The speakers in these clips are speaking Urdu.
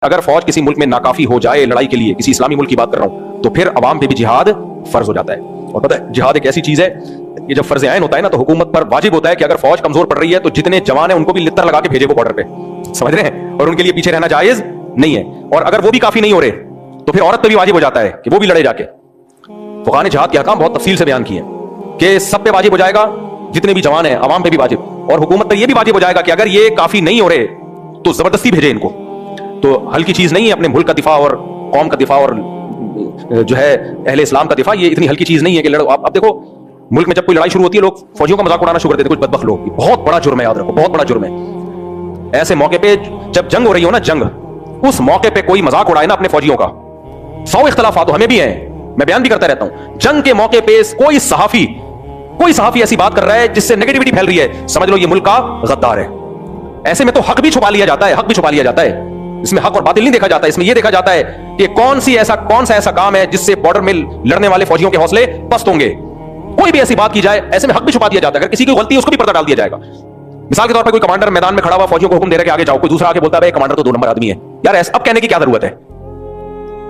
اگر فوج کسی ملک میں ناکافی ہو جائے لڑائی کے لیے، کسی اسلامی ملک کی بات کر رہا ہوں، تو پھر عوام پہ بھی جہاد فرض ہو جاتا ہے. اور پتہ ہے جہاد ایک ایسی چیز ہے کہ جب فرض عین ہوتا ہے نا، تو حکومت پر واجب ہوتا ہے کہ اگر فوج کمزور پڑ رہی ہے تو جتنے جوان ہیں ان کو بھی لتر لگا کے بھیجے وہ بارڈر پہ، سمجھ رہے ہیں، اور ان کے لیے پیچھے رہنا جائز نہیں ہے. اور اگر وہ بھی کافی نہیں ہو رہے تو پھر عورت پہ بھی واجب ہو جاتا ہے کہ وہ بھی لڑے جا کے. فقہاء نے جہاد کے احکام بہت تفصیل سے بیان کیے ہیں کہ سب پہ واجب ہو جائے گا، جتنے بھی جوان ہیں عوام پہ بھی واجب، اور حکومت پہ یہ بھی واجب ہو جائے گا کہ اگر یہ کافی نہیں ہو رہے تو زبردستی بھیجے ان کو. تو ہلکی چیز نہیں ہے اپنے ملک کا دفاع اور قوم کا دفاع اور جو ہے اہل اسلام کا دفاع، یہ اتنی ہلکی چیز نہیں ہے کہ لڑو. اب دیکھو ملک میں جب کوئی لڑائی شروع ہوتی ہے لوگ فوجیوں کا مذاق اڑانا شروع کر دیتے ہیں، کچھ بدبخت لوگ. بہت بڑا جرم ہے، یاد رکھو بہت بڑا جرم ہے. ایسے موقع پہ جب جنگ ہو رہی ہو نا، جنگ، اس موقع پہ کوئی مذاق اڑائے نا اپنے فوجیوں کا. 100 اختلافات ہمیں بھی ہیں، میں بیان بھی کرتا رہتا ہوں. جنگ کے موقع پہ کوئی صحافی ایسی بات کر رہا ہے جس سے نیگیٹیوٹی پھیل رہی ہے، سمجھ لو یہ ملک کا غدار ہے. ایسے میں تو حق بھی چھپا لیا جاتا ہے، حق بھی چھپا لیا جاتا ہے. اس میں حق اور باطل نہیں دیکھا جاتا، اس میں یہ دیکھا جاتا ہے کہ کون سا ایسا کام ہے جس سے بارڈر میں لڑنے والے فوجیوں کے حوصلے پست ہوں گے. کوئی بھی ایسی بات کی جائے، ایسے میں حق بھی چھپا دیا جاتا ہے. اگر کسی کی غلطی ہے اس کو بھی پردہ ڈال دیا جائے گا. مثال کے طور پر کوئی کمانڈر میدان میں کھڑا ہوا فوجیوں کو حکم دے رہا ہے کہ آگے جاؤ، کوئی دوسرا آگے بولتا ہے کمانڈر تو 2 نمبر آدمی ہے. یار اب کہنے کی کیا ضرورت ہے؟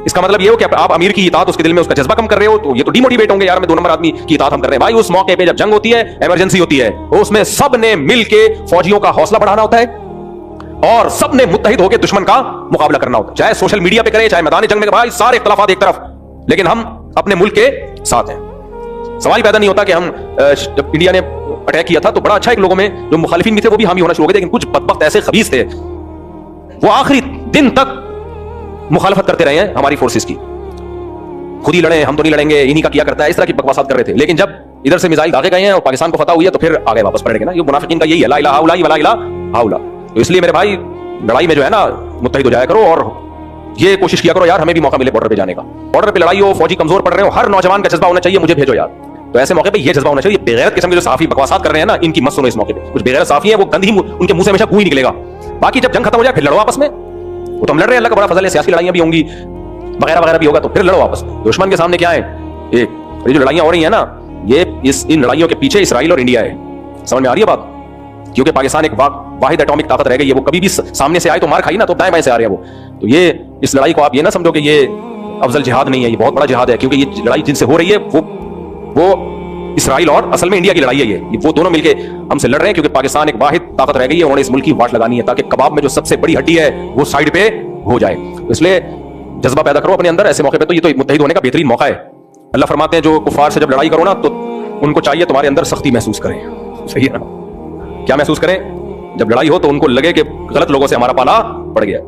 اس کا مطلب یہ ہو کہ آپ امیر کی اطاعت اس کے دل میں اس کا جذبہ کم کر رہے ہو، تو یہ تو ڈی موٹیویٹ ہوں گے، یار میں 2 نمبر آدمی کی اطاعت ہم کر رہے ہیں. بھائی اس موقع پہ جب جنگ ہوتی ہے، ایمرجنسی ہوتی ہے، اس میں سب نے مل کے فوجیوں کا حوصلہ بڑھانا ہوتا ہے اور سب نے متحد ہو کے دشمن کا مقابلہ کرنا ہوتا ہے. چاہے سوشل میڈیا پہ کریں، چاہے میدان جنگ میں، بھائی سارے اختلافات ایک طرف، لیکن ہم اپنے ملک کے ساتھ ہیں. سوال پیدا نہیں ہوتا کہ ہم جب انڈیا نے اٹیک کیا تھا تو بڑا اچھا ایک لوگوں میں جو مخالفین بھی تھے وہ بھی حامی ہونا شروع ہو گئے، لیکن کچھ بدبخت ایسے خبیث تھے وہ آخری دن تک مخالفت کرتے رہے ہیں ہماری فورسز کی. خود ہی لڑیں، ہم تو نہیں لڑیں گے، انہی کا کیا کرتا ہے، اس طرح کی بکواسات کر رہے تھے. لیکن جب ادھر سے میزائل داغے گئے ہیں اور پاکستان کو فتح ہوئی ہے تو پھر آگے واپس پلٹ گئے نا. یہ منافقین کا یہی ہے، لا الہ الا اللہ ولا الہ الا اللہ. تو اس لیے میرے بھائی لڑائی میں جو ہے نا متحد ہو جایا کرو اور یہ کوشش کیا کرو یار ہمیں بھی موقع ملے بارڈر پہ جانے کا. بارڈر پہ لڑائی ہو، فوجی کمزور پڑ رہے ہو، ہر نوجوان کا جذبہ ہونا چاہیے مجھے بھیجو یار. تو ایسے موقع پہ یہ جذبہ ہونا چاہیے. بے غیرت قسم کے جو صحافی بکواسات کر رہے ہیں نا، ان کی مت سنو. اس موقع پہ کچھ بے غیرت صحافی ہیں، وہ گند ہی ان کے منہ سے ہمیشہ گو ہی نکلے گا. باقی جب جنگ ختم ہو جائے پھر لڑو آپس میں. وہ تو ہم لڑ رہے ہیں، اللہ کا بڑا فضل ہے، سیاسی لڑائیاں بھی ہوں گی، وغیرہ وغیرہ بھی ہوگا، تو پھر لڑو آپس میں. دشمن کے سامنے کیا ہے؟ ایک یہ جو لڑائیاں ہو رہی ہیں نا، یہ ان لڑائیوں کے پیچھے اسرائیل اور انڈیا ہے. سمجھ میں آ رہی ہے بات؟ کیونکہ پاکستان ایک واحد ایٹامک طاقت رہ گئی ہے، وہ کبھی بھی سامنے سے آئے تو مار کھائی نا، تو دائیں بائیں سے آ رہے ہیں وہ. تو یہ اس لڑائی کو آپ یہ نہ سمجھو کہ یہ افضل جہاد نہیں ہے، یہ بہت بڑا جہاد ہے. کیونکہ یہ لڑائی جن سے ہو رہی ہے وہ اسرائیل اور اصل میں انڈیا کی لڑائی ہے. یہ وہ دونوں مل کے ہم سے لڑ رہے ہیں کیونکہ پاکستان ایک واحد طاقت رہ گئی ہے. انہوں نے اس ملک کی واٹ لگانی ہے تاکہ کباب میں جو سب سے بڑی ہڈی ہے وہ سائڈ پہ ہو جائے. اس لیے جذبہ پیدا کرو اپنے اندر ایسے موقع پہ. تو یہ تو متحد ہونے کا بہترین موقع ہے. اللہ فرماتے ہیں جو کفار سے جب لڑائی کرو نا تو ان کو چاہیے تمہارے اندر سختی محسوس کریں. صحیح ہے نا؟ کیا محسوس کریں؟ جب لڑائی ہو تو ان کو لگے کہ غلط لوگوں سے ہمارا پالا پڑ گیا.